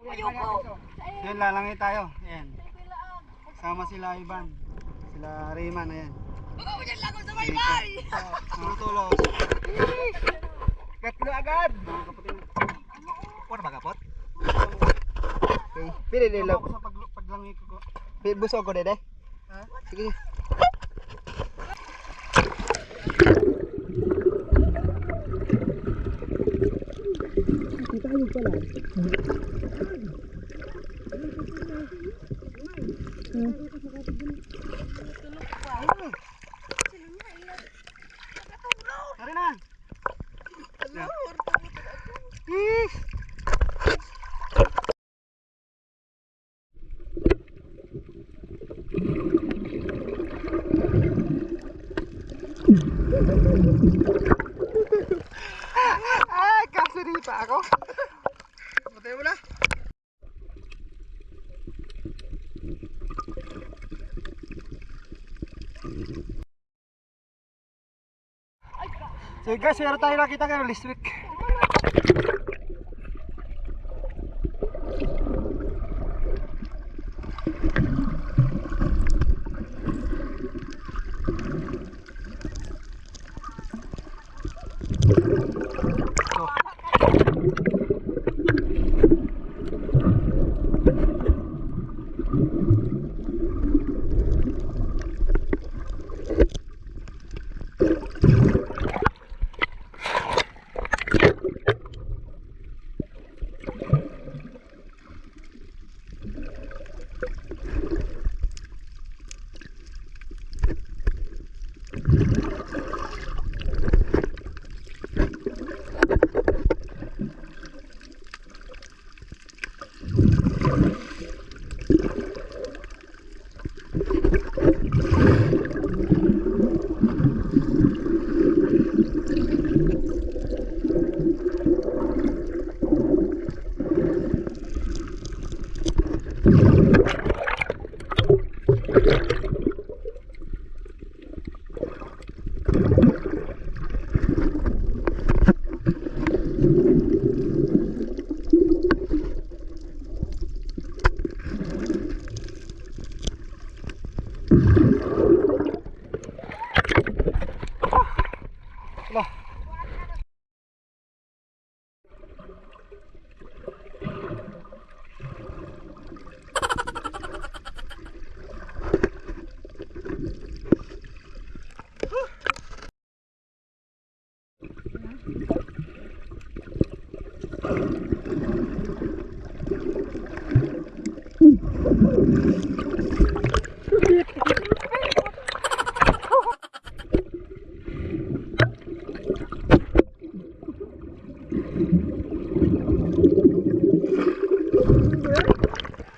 Yan, lalangi tayo. Ayan. Sama sila Ivan. Sila Rayman, ayan. Tulo-tulo. Katlo agad. Wala ba kapot? Okay. Pili nila. Ako sa paglangi ko. Busog ko dede. Ha? Sige. Kita yun pala. Tara na. Ay, kasuri pa ako. Patay mo na. So guys, meron tayo nakita kayo last week.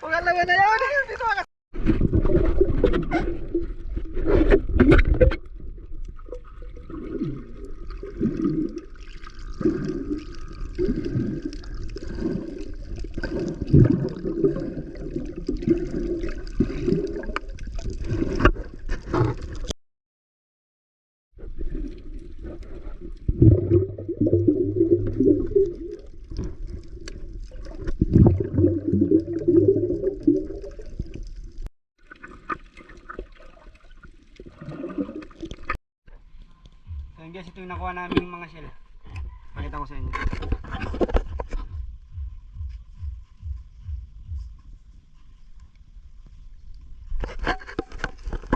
Pangalawa na yun. Dito ka. So guys, ito yung nakuha namin mga shell. Pakita ko sa inyo.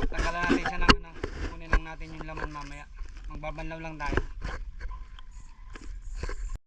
Tanggalan natin siya ng kunin lang natin yung laman mamaya. Magbabanlaw lang tayo.